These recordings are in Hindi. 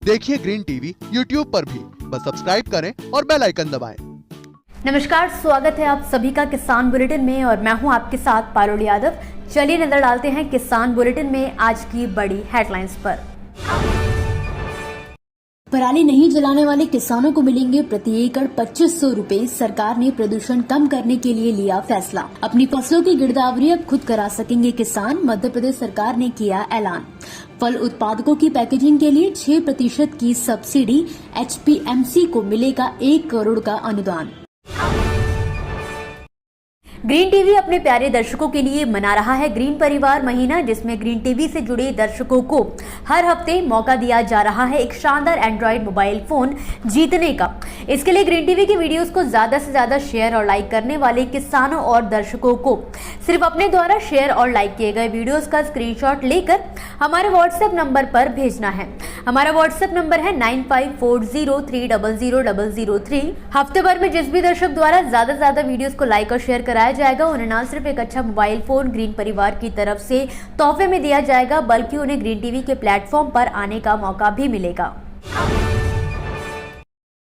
देखिए ग्रीन टीवी यूट्यूब पर भी, बस सब्सक्राइब करें और बेल आइकन दबाएं। नमस्कार, स्वागत है आप सभी का किसान बुलेटिन में और मैं हूं आपके साथ पारुल यादव। चलिए नजर डालते हैं किसान बुलेटिन में आज की बड़ी हेडलाइंस पर। पराली नहीं जलाने वाले किसानों को मिलेंगे प्रति एकड़ 2500 रुपए। सरकार ने प्रदूषण कम करने के लिए लिया फैसला। अपनी फसलों की गिरदावरी अब खुद करा सकेंगे किसान। मध्य प्रदेश सरकार ने किया ऐलान। फल उत्पादकों की पैकेजिंग के लिए 6% की सब्सिडी। HPMC को मिलेगा 1 करोड़ का अनुदान। ग्रीन टीवी अपने प्यारे दर्शकों के लिए मना रहा है ग्रीन परिवार महीना, जिसमें ग्रीन टीवी से जुड़े दर्शकों को हर हफ्ते मौका दिया जा रहा है एक शानदार एंड्रॉइड मोबाइल फोन जीतने का। इसके लिए ग्रीन टीवी की वीडियोस को ज्यादा से ज्यादा शेयर और लाइक करने वाले किसानों और दर्शकों को सिर्फ अपने द्वारा शेयर और लाइक किए गए वीडियोस का स्क्रीनशॉट लेकर हमारे व्हाट्सएप नंबर पर भेजना है। हमारा व्हाट्सएप नंबर है 9540300003। हफ्ते भर में जिस भी दर्शक द्वारा ज्यादा से ज्यादा वीडियोस को लाइक और शेयर कराया जाएगा, उन्हें न सिर्फ एक अच्छा मोबाइल फोन ग्रीन परिवार की तरफ से तोहफे में दिया जाएगा, बल्कि उन्हें ग्रीन टीवी के प्लेटफॉर्म पर आने का मौका भी मिलेगा।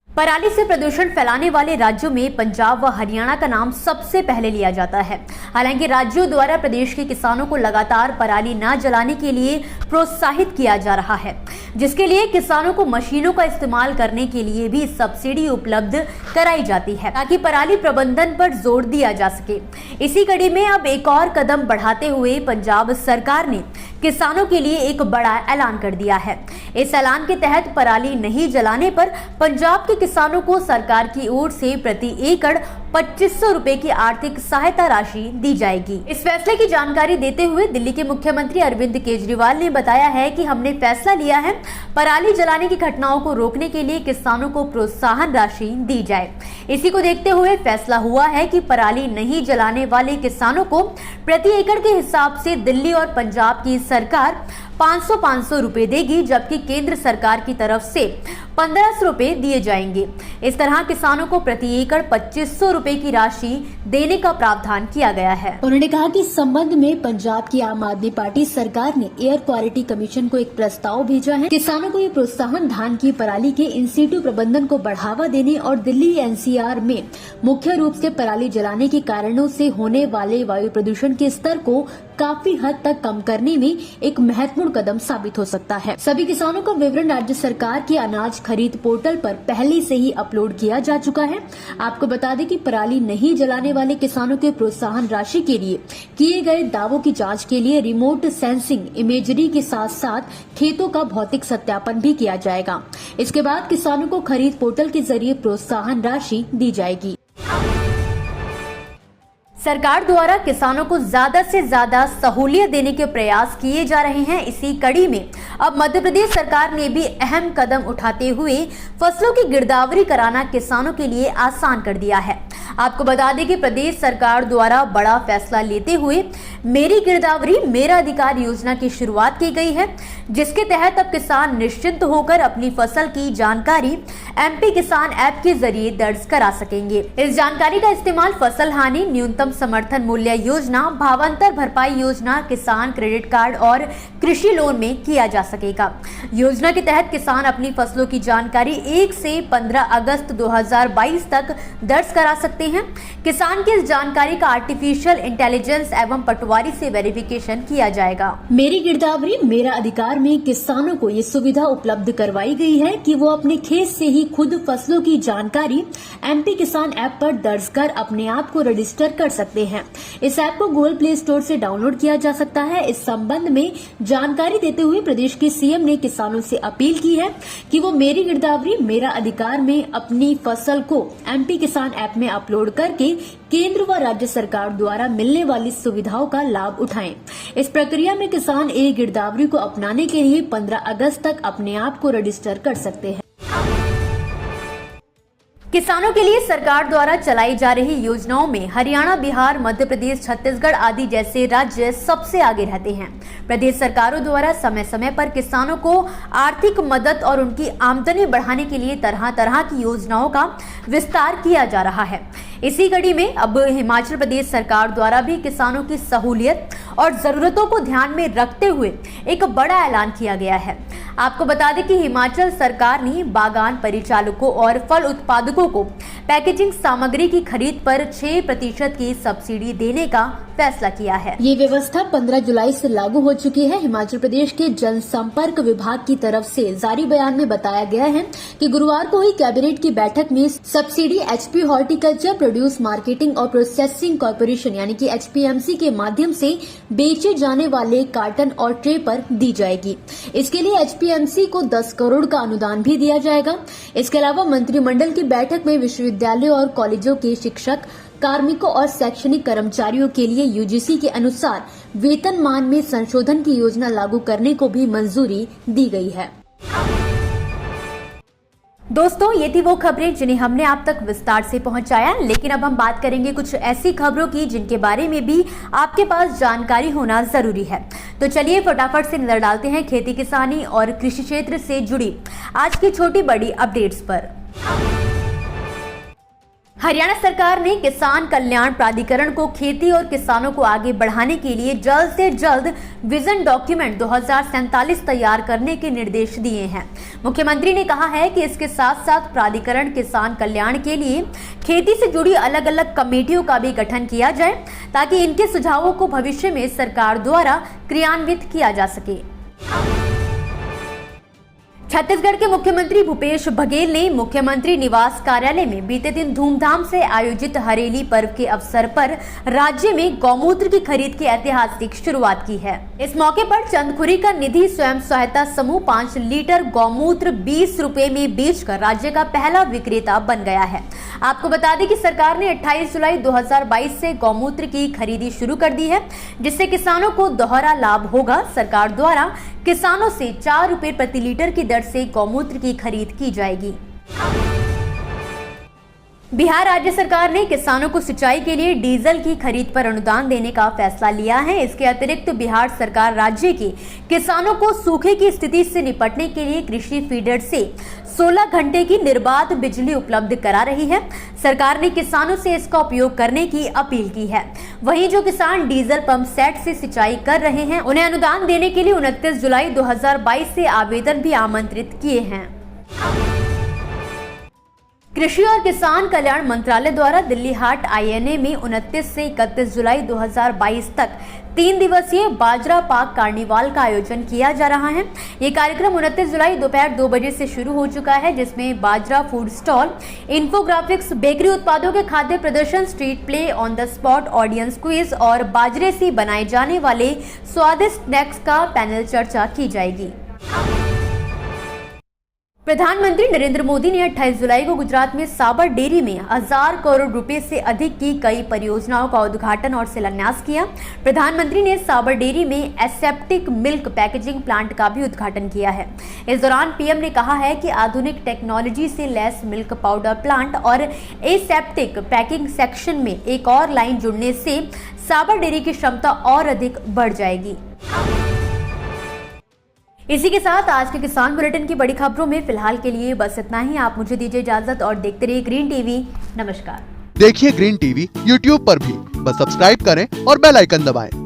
पराली से प्रदूषण फैलाने वाले राज्यों में पंजाब व हरियाणा का नाम सबसे पहले लिया जाता है। हालांकि राज्यों द्वारा प्रदेश के किसानों को लगातार पराली न जलाने के लिए प्रोत्साहित किया जा रहा है, जिसके लिए किसानों को मशीनों का इस्तेमाल करने के लिए भी सब्सिडी उपलब्ध कराई जाती है, ताकि पराली प्रबंधन पर जोर दिया जा सके। इसी कड़ी में अब एक और कदम बढ़ाते हुए पंजाब सरकार ने किसानों के लिए एक बड़ा ऐलान कर दिया है। इस ऐलान के तहत पराली नहीं जलाने पर पंजाब के किसानों को सरकार की ओर से प्रति एकड़ 2500 रुपए की आर्थिक सहायता राशि दी जाएगी। इस फैसले की जानकारी देते हुए दिल्ली के मुख्यमंत्री अरविंद केजरीवाल ने बताया है कि हमने फैसला लिया है पराली जलाने की घटनाओं को रोकने के लिए किसानों को प्रोत्साहन राशि दी जाए। इसी को देखते हुए फैसला हुआ है कि पराली नहीं जलाने वाले किसानों को प्रति एकड़ के हिसाब से दिल्ली और पंजाब की सरकार 500 रुपए देगी, जबकि केंद्र सरकार की तरफ से 1500 रुपए दिए जाएंगे। इस तरह किसानों को प्रति एकड़ 2500 रुपए की राशि देने का प्रावधान किया गया है। उन्होंने कहा कि इस संबंध में पंजाब की आम आदमी पार्टी सरकार ने एयर क्वालिटी कमीशन को एक प्रस्ताव भेजा है। किसानों को ये प्रोत्साहन धान की पराली के इन सीटू प्रबंधन को बढ़ावा देने और दिल्ली NCR में मुख्य रूप से पराली जलाने के कारणों से होने वाले वायु प्रदूषण के स्तर को काफी हद तक कम करने में एक महत्वपूर्ण कदम साबित हो सकता है। सभी किसानों का विवरण राज्य सरकार के अनाज खरीद पोर्टल पर पहले से ही अपलोड किया जा चुका है। आपको बता दें कि पराली नहीं जलाने वाले किसानों के प्रोत्साहन राशि के लिए किए गए दावों की जांच के लिए रिमोट सेंसिंग इमेजरी के साथ साथ खेतों का भौतिक सत्यापन भी किया जाएगा। इसके बाद किसानों को खरीद पोर्टल के जरिए प्रोत्साहन राशि दी जाएगी। सरकार द्वारा किसानों को ज्यादा से ज्यादा सहूलियत देने के प्रयास किए जा रहे हैं। इसी कड़ी में अब मध्य प्रदेश सरकार ने भी अहम कदम उठाते हुए फसलों की गिरदावरी कराना किसानों के लिए आसान कर दिया है। आपको बता दें कि प्रदेश सरकार द्वारा बड़ा फैसला लेते हुए मेरी गिरदावरी मेरा अधिकार योजना की शुरुआत की गई है, जिसके तहत अब किसान निश्चिंत होकर अपनी फसल की जानकारी MP किसान ऐप के जरिए दर्ज करा सकेंगे। इस जानकारी का इस्तेमाल फसल हानि, न्यूनतम समर्थन मूल्य योजना, भावांतर भरपाई योजना, किसान क्रेडिट कार्ड और कृषि लोन में किया जा सकेगा। योजना के तहत किसान अपनी फसलों की जानकारी 1 से 15 अगस्त 2022 तक दर्ज करा सकते हैं। किसान की इस जानकारी का आर्टिफिशियल इंटेलिजेंस एवं पटवारी से वेरिफिकेशन किया जाएगा। मेरी गिरदावरी मेरा अधिकार में किसानों को ये सुविधा उपलब्ध करवाई गई है कि वो अपने खेत से ही खुद फसलों की जानकारी MP किसान ऐप पर दर्ज कर अपने आप को रजिस्टर कर सकते हैं। इस ऐप को गूगल प्ले स्टोर से डाउनलोड किया जा सकता है। इस संबंध में जानकारी देते हुए प्रदेश के CM ने किसानों से अपील की है कि वो मेरी गिरदावरी मेरा अधिकार में अपनी फसल को MP किसान ऐप में अपलोड करके केंद्र व राज्य सरकार द्वारा मिलने वाली सुविधाओं का लाभ उठाएं। इस प्रक्रिया में किसान गिरदावरी को अपनाने के लिए 15 अगस्त तक अपने आप को रजिस्टर कर सकते हैं। किसानों के लिए सरकार द्वारा चलाई जा रही योजनाओं में हरियाणा, बिहार, मध्य प्रदेश, छत्तीसगढ़ आदि जैसे राज्य सबसे आगे रहते हैं। प्रदेश सरकारों द्वारा समय समय पर किसानों को आर्थिक मदद और उनकी आमदनी बढ़ाने के लिए तरह तरह की योजनाओं का विस्तार किया जा रहा है। इसी कड़ी में अब हिमाचल प्रदेश सरकार द्वारा भी किसानों की सहूलियत और जरूरतों को ध्यान में रखते हुए एक बड़ा ऐलान किया गया है। आपको बता दें कि हिमाचल सरकार ने बागान परिचालकों और फल उत्पादकों को पैकेजिंग सामग्री की खरीद पर 6% की सब्सिडी देने का फैसला किया है। ये व्यवस्था 15 जुलाई से लागू हो चुकी है। हिमाचल प्रदेश के जनसंपर्क विभाग की तरफ से जारी बयान में बताया गया है कि गुरुवार को हुई कैबिनेट की बैठक में subsidy HP horticulture produce marketing और प्रोसेसिंग कॉर्पोरेशन यानी कि एचपीएमसी के माध्यम से बेचे जाने वाले कार्टन और ट्रे पर दी जाएगी। इसके लिए एचपीएमसी को 10 करोड़ का अनुदान भी दिया जाएगा। इसके अलावा मंत्रिमंडल की बैठक में विश्वविद्यालयों और कॉलेजों के शिक्षक, कार्मिकों और शैक्षणिक कर्मचारियों के लिए यूजीसी के अनुसार वेतनमान में संशोधन की योजना लागू करने को भी मंजूरी दी गई है। दोस्तों, ये थी वो खबरें जिन्हें हमने आप तक विस्तार से पहुंचाया, लेकिन अब हम बात करेंगे कुछ ऐसी खबरों की जिनके बारे में भी आपके पास जानकारी होना जरूरी है। तो चलिए फटाफट से नजर डालते हैं खेती किसानी और कृषि क्षेत्र से जुड़ी आज की छोटी बड़ी अपडेट्स पर। हरियाणा सरकार ने किसान कल्याण प्राधिकरण को खेती और किसानों को आगे बढ़ाने के लिए जल्द से जल्द विजन डॉक्यूमेंट 2047 तैयार करने के निर्देश दिए हैं। मुख्यमंत्री ने कहा है कि इसके साथ साथ प्राधिकरण किसान कल्याण के लिए खेती से जुड़ी अलग अलग कमेटियों का भी गठन किया जाए ताकि इनके सुझावों को भविष्य में सरकार द्वारा क्रियान्वित किया जा सके। छत्तीसगढ़ के मुख्यमंत्री भूपेश बघेल ने मुख्यमंत्री निवास कार्यालय में बीते दिन धूमधाम से आयोजित हरेली पर्व के अवसर पर राज्य में गौमूत्र की खरीद की ऐतिहासिक शुरुआत की है। इस मौके पर चंदखुरी का निधि स्वयं सहायता समूह 5 लीटर गौमूत्र 20 रुपए में बेचकर राज्य का पहला विक्रेता बन गया है। आपको बता दें कि सरकार ने 28 जुलाई 2022 से गौमूत्र की खरीदी शुरू कर दी है, जिससे किसानों को दोहरा लाभ होगा। सरकार द्वारा किसानों से 4 रुपए प्रति लीटर की दर से गौमूत्र की खरीद की जाएगी। बिहार राज्य सरकार ने किसानों को सिंचाई के लिए डीजल की खरीद पर अनुदान देने का फैसला लिया है। इसके अतिरिक्त बिहार सरकार राज्य के किसानों को सूखे की स्थिति से निपटने के लिए कृषि फीडर से 16 घंटे की निर्बाध बिजली उपलब्ध करा रही है। सरकार ने किसानों से इसका उपयोग करने की अपील की है। वहीं जो किसान डीजल पंप सेट से सिंचाई कर रहे हैं, उन्हें अनुदान देने के लिए 29 जुलाई 2022 से आवेदन भी आमंत्रित किए हैं। कृषि और किसान कल्याण मंत्रालय द्वारा दिल्ली हाट आईएनए में 29 से 31 जुलाई 2022 तक 3 दिवसीय बाजरा पाक कार्निवाल का आयोजन किया जा रहा है। ये कार्यक्रम 29 जुलाई दोपहर 2 बजे से शुरू हो चुका है, जिसमें बाजरा फूड स्टॉल, इन्फोग्राफिक्स, बेकरी उत्पादों के खाद्य प्रदर्शन, street play, on the spot audience quiz और बाजरे से बनाए जाने वाले स्वादिष्ट स्नैक्स का पैनल चर्चा की जाएगी। प्रधानमंत्री नरेंद्र मोदी ने 28 जुलाई को गुजरात में साबर डेयरी में 1000 करोड़ रुपए से अधिक की कई परियोजनाओं का उद्घाटन और शिलान्यास किया। प्रधानमंत्री ने साबर डेयरी में एसेप्टिक मिल्क पैकेजिंग प्लांट का भी उद्घाटन किया है। इस दौरान पीएम ने कहा है कि आधुनिक टेक्नोलॉजी से लैस मिल्क पाउडर प्लांट और एसेप्टिक पैकिंग सेक्शन में एक और लाइन जुड़ने से साबर डेयरी की क्षमता और अधिक बढ़ जाएगी। इसी के साथ आज के किसान बुलेटिन की बड़ी खबरों में फिलहाल के लिए बस इतना ही। आप मुझे दीजिए इजाजत और देखते रहिए ग्रीन टीवी। नमस्कार। देखिए ग्रीन टीवी यूट्यूब पर भी, बस सब्सक्राइब करें और बेल आइकन दबाएं।